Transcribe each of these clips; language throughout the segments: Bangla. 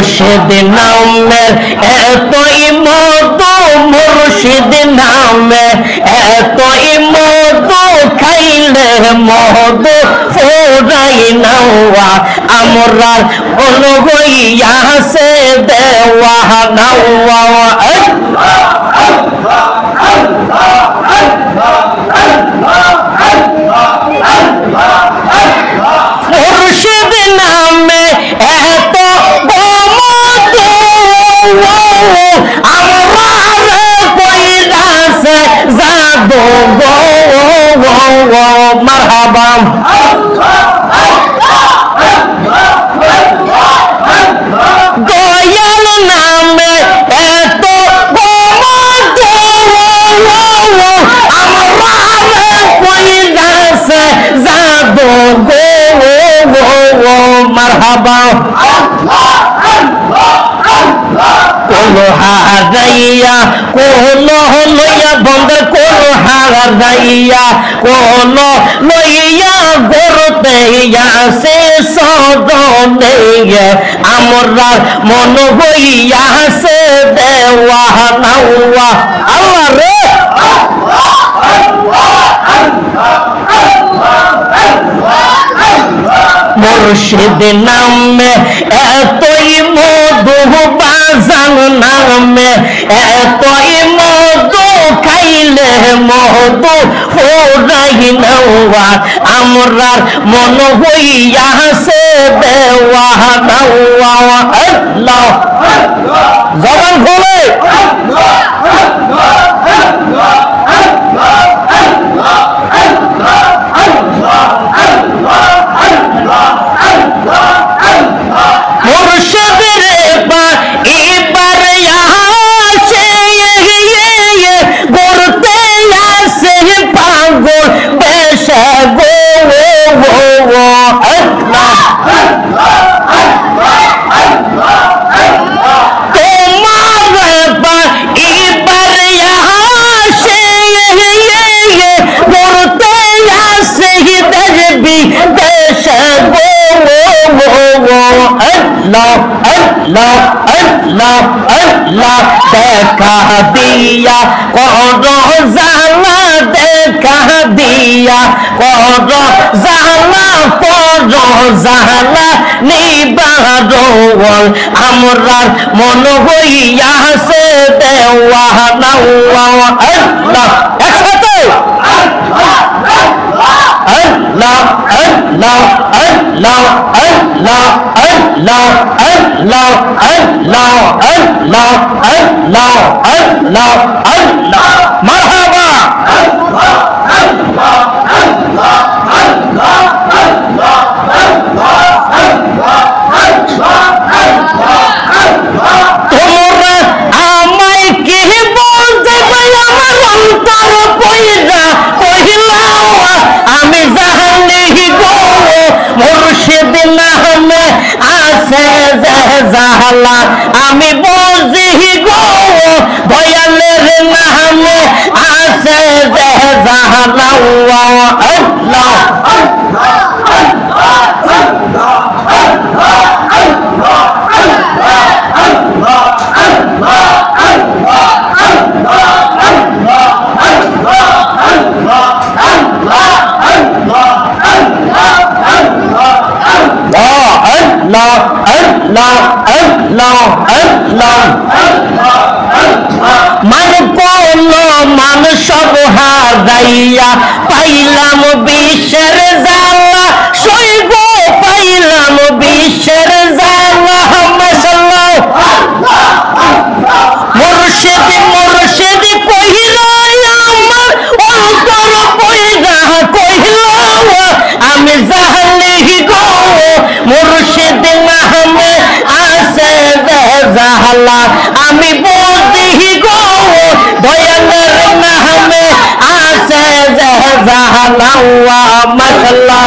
মুর্শিদ নামের এতই মধু, মুর্শিদ নামের এতই মধু, খাইলে মধু ফুরাই নাওয়া আমরার বলো হইয়াছে দেওয়া নাওয়া। মুর্শিদ নামে এত মধু আমার কইরাছে জাদু গো মারহাবা। দয়াল নামে এত মধু আমার কইরাছে জাদু গো মারহাবা। কোলো হারাইয়া কোলো লইয়া বন্ধ, কোলো হারাইয়া কোলো লইয়া গরতে আসে সদনে আমরা মন হইয়াছে দেওয়া নাওয়া। আল্লাহ রে মুর্শিদ নামে এতই মধু, বাজান নামে এতই মধু, খাইলে মধু ফুরাই নাওয়া আমরার মন হইয়াছে দেওয়া নাওয়া। আল্লাহ জবান খুলে দেখা দিয়া কর জানা, দেখা দিয়া কর জানা, পর জানা নিবারণ আমরার মন হইয়াছে দেওয়া নাওয়া। আল্লাহ একসাথে আল্লাহ আল্লাহ আল্লাহ আল্লাহ আল্লাহ আল্লাহ আল্লাহ আল্লাহ আল্লাহ আল্লাহ আল্লাহ মারহাবা। তোমরা আমায় কি বলতে আমার অন্তর পয়রা কহিলা আমি জানি গো মুর্শিদ নামে আছে জাহালা আমি বুঝি গো দয়ালের নামে আছে জাহালা। আল্লাহ মান কোন মান সব হারাইয়া পাইলাম বিশ্বের জ্বালা, সইব পাইলাম বিশ্বের জ্বালা। মাশাআল্লাহ মুর্শিদ মুর্শিদ কহিল আমার অন্তর পয়রা কহিল আমি জানি গো মুর্শিদ নামে আছে জাহালা আমি বুঝি গো দয়ালের নামে আছে জাহালা। মাশাআল্লাহ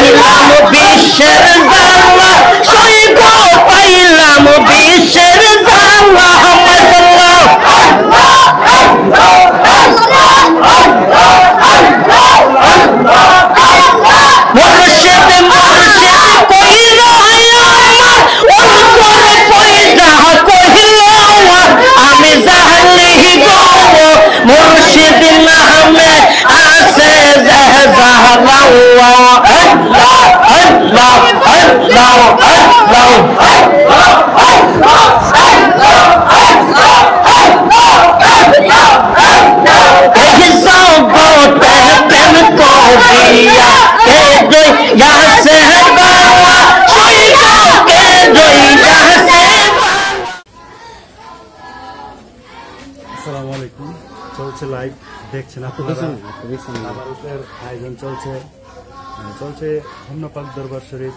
পাইলাম বিশ্বের জ্বালা সইব পাইলাম বিশ্বের জ্বালা মুর্শিদ মুর্শিদ কইল আমার অন্তর পয়দা কইল আমি জাহলি গো মুর্শিদ নামে আছে জাহলা আল্লাহ আল্লাহ আল্লাহ আসসালামু আলাইকুম। চলছে লাইভ দেখছেন আপনারা, তাবারুকের আয়োজন চলছে হোমনাপাক দরবার শরীফ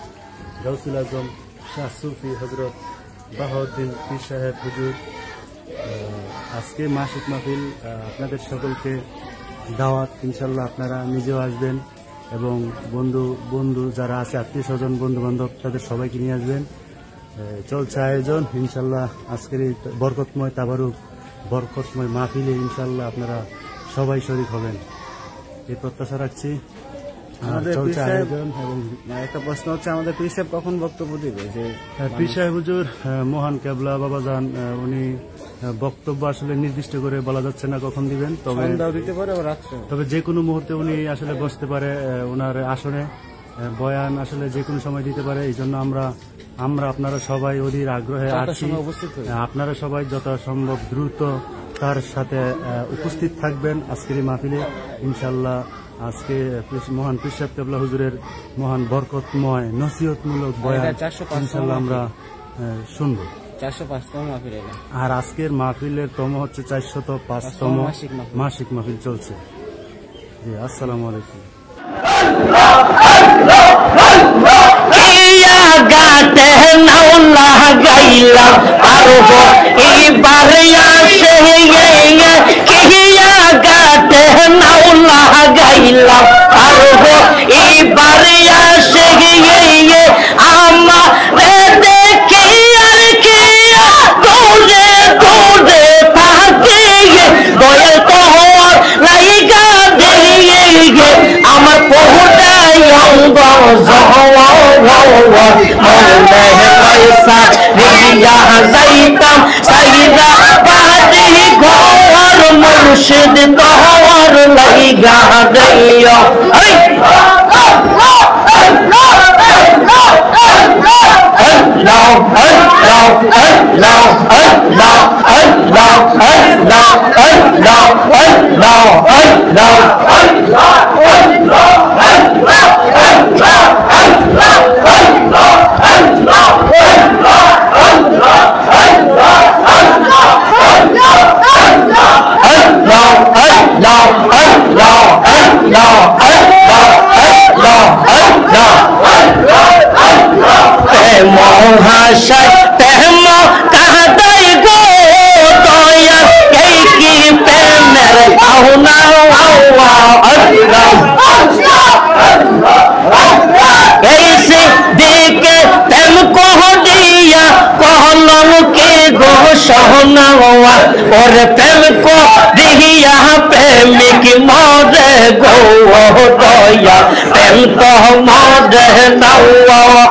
গাউসুল আজম শাহ সুফি হজরত বাহাউদ্দিন পীর সাহেব হুজুর। আজকে মাসিক মাহফিল, আপনাদের সকলকে দাওয়াত। ইনশাল্লাহ আপনারা নিজেও আসবেন এবং বন্ধু যারা আছে আত্মীয় স্বজন বন্ধু বান্ধব তাদের সবাইকে নিয়ে আসবেন। চলছে আয়োজন ইনশাল্লাহ। আজকের এই বরকতময় মাহফিলে ইনশাল্লাহ আপনারা সবাই শরীক হবেন এই প্রত্যাশা রাখছি। চলছে আয়োজন। এবং একটা প্রশ্ন হচ্ছে, আমাদের পীর সাহেব কখন বক্তব্য দিবে? যে পীর সাহেব হুজুর মহান কেবলা বাবাজান উনি বক্তব্য আসলে নির্দিষ্ট করে বলা যাচ্ছে না কখন দিবেন, তবে যে কোনো মুহূর্তে উনি আসলে বসতে পারে ওনার আসনে, বয়ান আসলে যে কোনো সময় দিতে পারে। এই জন্য আমরা আপনারা সবাই অধীর আগ্রহে আছি। আপনারা সবাই যথাসম্ভব দ্রুত তার সাথে উপস্থিত থাকবেন আজকের মাহফিলে ইনশাল্লাহ। আজকে মহান পীর সাহেব কেবলা হুজুরের মহান বরকতময় নসিহতমূলক বয়ান ইনশাল্লাহ আমরা শুনবো। 405তম মাহফিল। আর আজকের মাহফিলের তম হচ্ছে 405তম মাসিক মাহফিল চলছে। জি, আসসালামু আলাইকুম। গাতে নাওলা গাইলাম পারব এইবার আসে কিয়া গাতে নাওলা গাইলাম পারব এইবার আসে আমারে দেখি আর কিয়া দৌড়ে দৌড়ে থাকে দয়াল তোর লাইগা দিয়ে আমার পহুটাই অঙ্গ যাইতাম সাইরা বাদে ঘর মুর্শিদ তোর লাইগা দিও মহাশয় তেম কাহাদাই গো দয়া এই কি প্রেমের পাওনা ऐसे देखे तेम कह दिया कहलन के गो सोहनवा और प्रेम को दिया प्रेमिक मोरे गो दया प्रेम तो मोरे नवा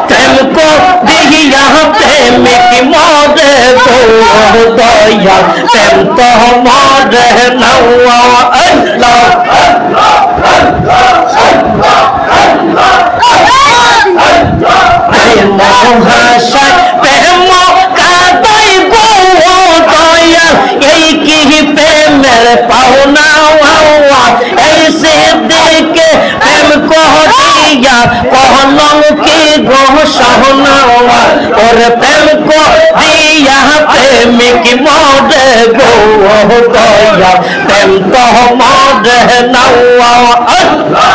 प्रेम को दिया प्रेमिक मोरे गो दया प्रेम तो मोरे नवा মহাশয় প্রেম কাদাই গো দয়া এই কি প্রেমের পাওনা ऐसे देखे प्रेम कह दिया कहलन की गो सोहनवा और प्रेम को दिया प्रेमिक मोरे गो दया प्रेम तो मोरे नवा Allah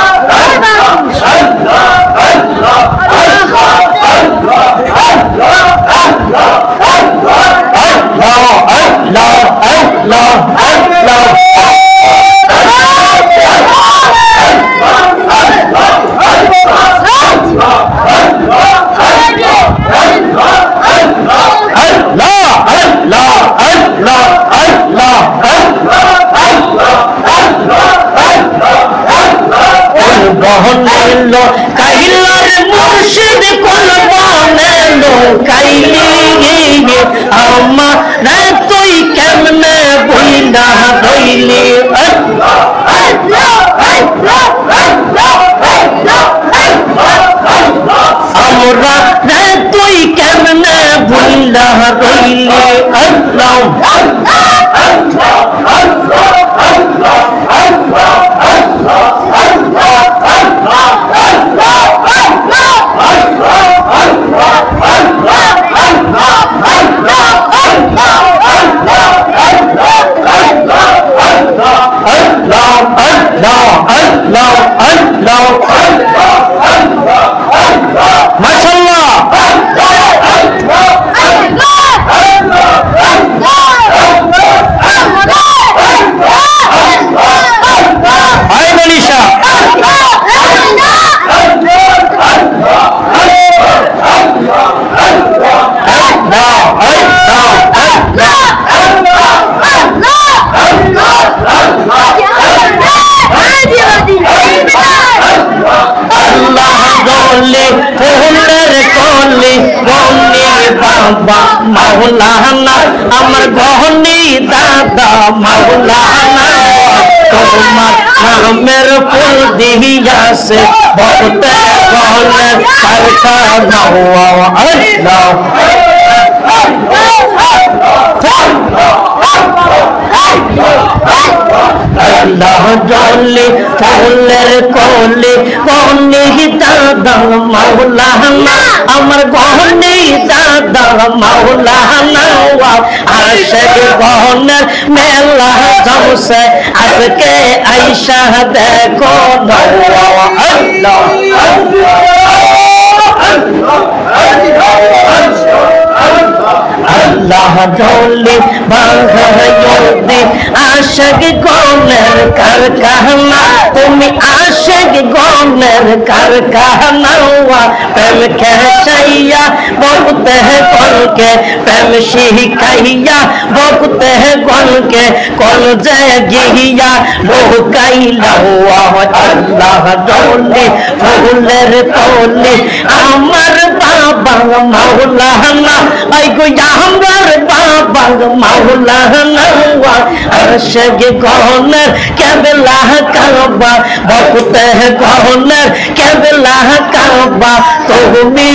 আল্লাহ রইলে আল্লাহ মাশাআল্লাহ আয় মনীষা আল্লাহ গলে ফুলের কলি গনি বাবা মাওলানা আমার গহনি দাদা মাওলানা তোমার নামের ফুল দিয়াছে বহুত গহনে কারখানা আল্লাহ আল্লাহ জলে ফুলের কলি গহনি দাদা মাওলানা আমার গহনি দাদা মাওলানা আশিক গহনের মেলা জমছে আজকে আইসা দেখো আল্লাহ আল্লাহ জলে বাংলাদেশে আশিক গহনের কারখানা তুমি আশিক গহনের কারখানা প্রেম খেসাইয়া বহুত গনকে প্রেম শিখাইয়া বহুত গনকে কোন যে গিয়া লোকাইলা আল্লাহ জলে ফুলের কলি আমার বাবা মাওলানা আই গো আমার বাবা মাওলানা আশিক গহনের কেবলা কাবা বহুত গহনের কেবলা কাবা তুমি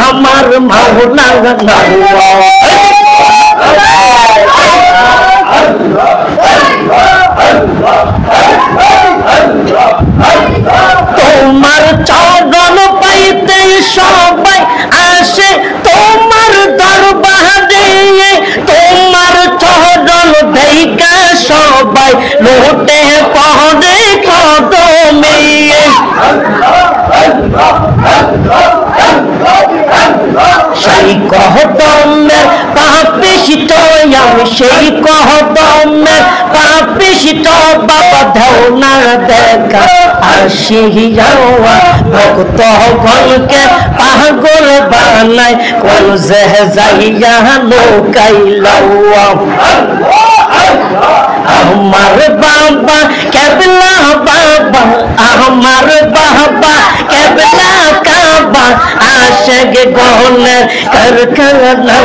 আমার মাওলানা তোমার চরণ পাইতে সবাই আসে তোমার দরবারে তোমার চরণ দেখা সবাই লোটে পড়ে কদমে সেই কদমের পাপিষ্ট আমি সেই কদমের পাপিষ্ট বাবা ধাও না দেখা আসি যাওয়া ভক্ত গণকে পাগল বানাই কোন যে যাইয়া লোকাইলা আমার বাবা কেবলা বাবা আমার বাবা কেবলা কাবা আশিক গহনের কারখানা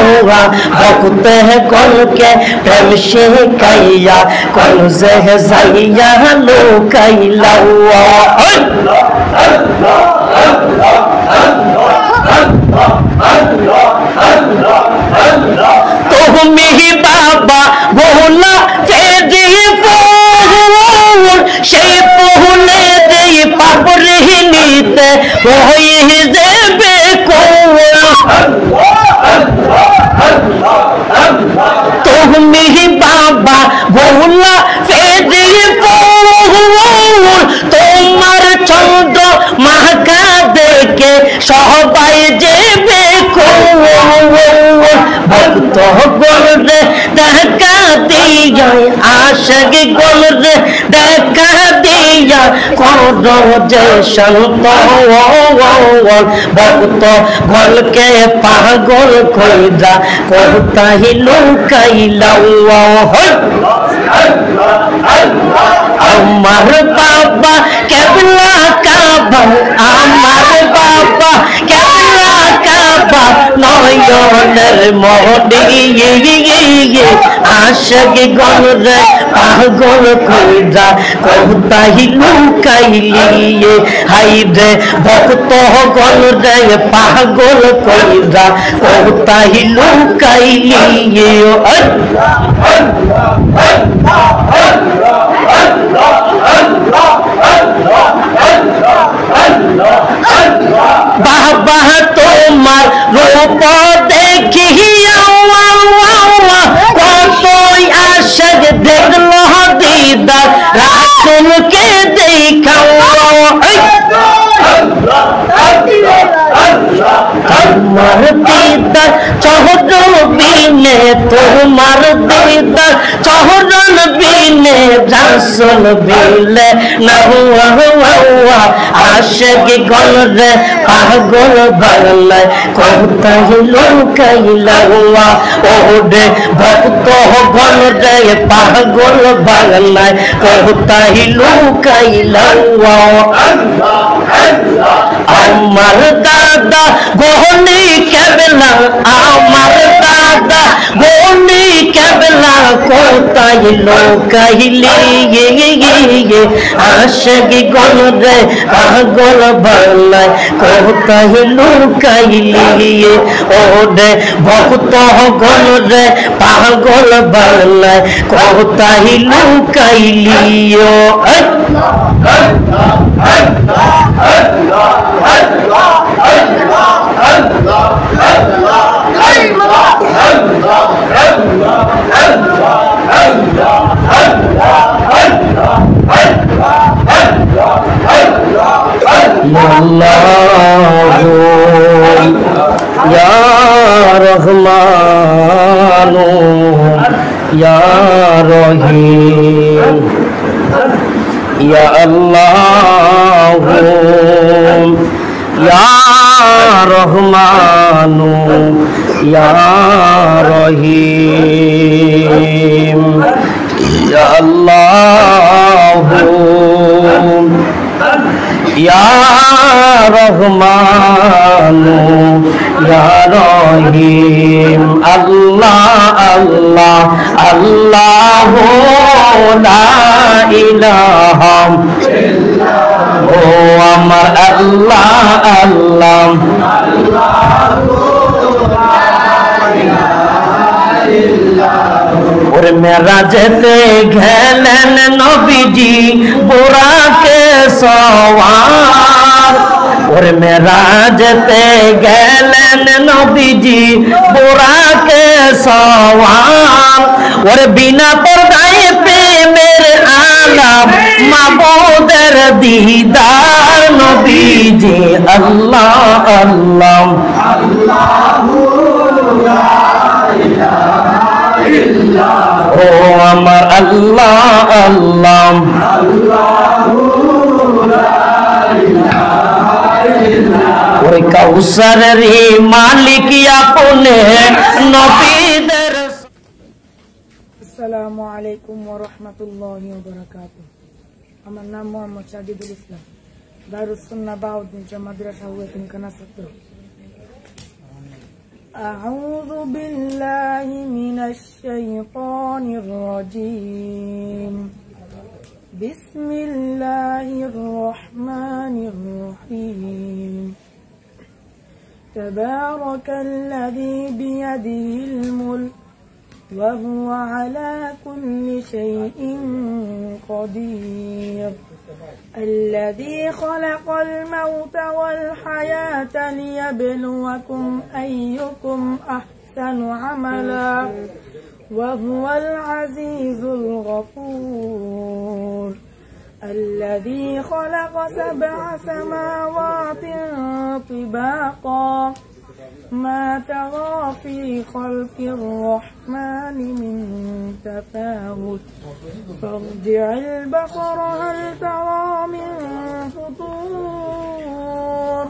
ভক্ত গণকে প্রেম শিখাইয়া কোন যে যাইয়া লোকাইলা তুমি বাবা ভোলা সেই বহুলে দেই পাপড়ি নিতে হয়ে যাবে তুমি বাবা ভোলা তোমার চন্দ্র মাকা দেখে সবাই যাবে ভক্ত গলরে দেখা দিয়া আশিক গলরে দেখা দিয়া কর যে শান্ত ভক্ত গলকে পাগল কইরা কোথায় লুকাইলা আমার বাবা কেবলা কাবা আমার বাবা কেবলা কাবা নয়নের মহদি আশিক গলরে পাগল কইরা কোথায় লুকাইলি হাই রে ভক্ত গণ রে পাগল কইরা কোথায় লুকাইলি বাবা তোমার রূপ দেখিয়া কতই আশাক দেখলো দিদার রাসূলকে দেখাও তোমার দিদার চহরন বিনে তোমার দিদার চহরন বিনে রাসূল বিলে না হুয়া আশিক গণ রে পাগল বাংলায় কোথায় লুকাইলা ওরে ভক্ত গণ রে পাগল বাংলায় কোথায় লুকাইলা আমার দাদা গহনি কেবলা আমার দাদা গহনি কেবলা কোথায় লুকাইলি আশিক গণ রে পাগল বাংলায় কোথায় লুকাইলি ওরে ভক্ত গণ রে পাগল বাংলায় কোথায় লুকাইলি या रहमान या रहीम या अल्लाह या रहमान या रहीम या अल्लाह या रहमान या रहीम अल्लाह अल्लाह अल्लाह ला इलाहा ओ अमर अल्लाह अल्लाह और मेराजते घेलेन नबीजी बुराके सवार और मेराजते घेलेन नबीजी बुराके सवार और बिना पर्दाए पे मेरे आलम माबूदर दीदार नबीजी अल्लाह अल्लाह ओ अमर अल्लाह अल्लाह और कौसर रे मालिक अपने नबीदर। আসসালামু আলাইকুম ওয়া রাহমাতুল্লাহি ওয়া বারাকাতুহু। আমার নাম মোহাম্মদ সাজিদুল ইসলাম, দারুস সুন্নাহ বাউদ্দিন মাদ্রাসা ও এতিমখানা ছাত্র। أعوذ بالله من الشيطان الرجيم بسم الله الرحمن الرحيم تبارك الذي بيده الملك وهو على كل شيء قدير الذي خلق الموت والحياة ليبلوكم أيكم أحسن عملا وهو العزيز الغفور الذي خلق 7 سماوات طباقا ما ترى في خلق الرحمن من تفاوت فارجع البصر هل ترى من فطور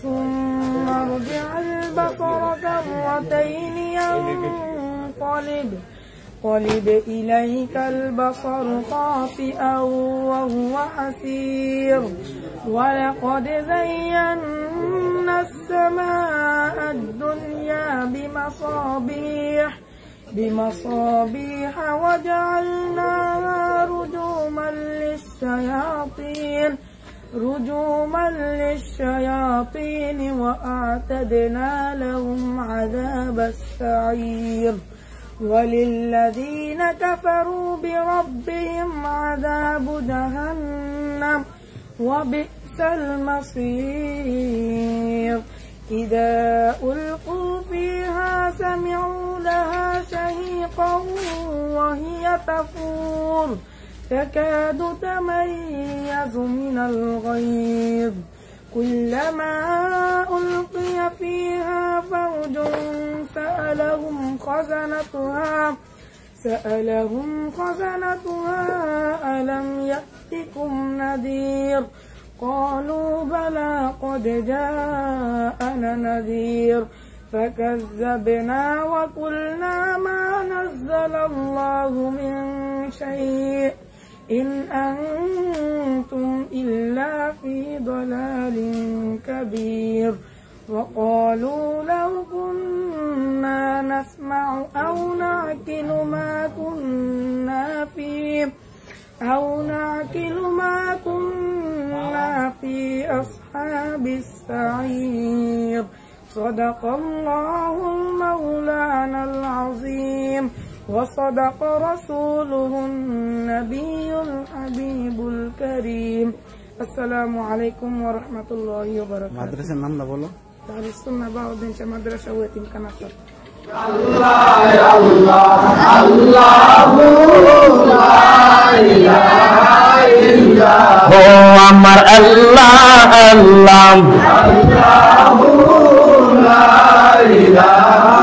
ثم ارجع البصر كرتين ينقلب إليك البصر خاسئا وهو حسير ولقد زينا السماء الدنيا بمصابيح بمصابيح وجعلناها رجوما للشياطين وأعتدنا لهم عذاب السعير وللذين كفروا بربهم عذاب جهنم وبئس المصير إذا ألقوا فيها سمعوا لها شهيقا وهي تفور تكاد تميز من الغيظ كلما ألقي فيها فوج سألهم خزنتها ألم يأتكم نذير قالوا بلى قد جاءنا نذير فكذبنا وقلنا ما نزل الله من شيء إن أنتم إلا في ضلال كبير وقالوا لو كنا نسمع أو نعقل ما كنا في أصحاب السعير صدق الله المولانا العظيم وصدق رسوله النبي الحبيب الكريم السلام عليكم ورحمة الله وبركاته মাদ্রাসার নামটা বলো দারুসুন্নাহ বাউদ্দিন মাদ্রাসা ও এতিমখানা আল্লাহ আল্লাহ আল্লাহু লা ইলাহা ইল্লাল্লাহ ও আমার আল্লাহ আল্লাহ আল্লাহু লা ইলাহা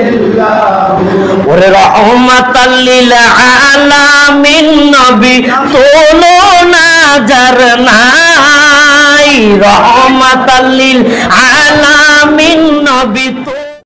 ইল্লাল্লাহ ওরে রহমাতাল লিল আলামিন নবী তুলনা যার নাই রহমাতাল লিল আলামিন নবী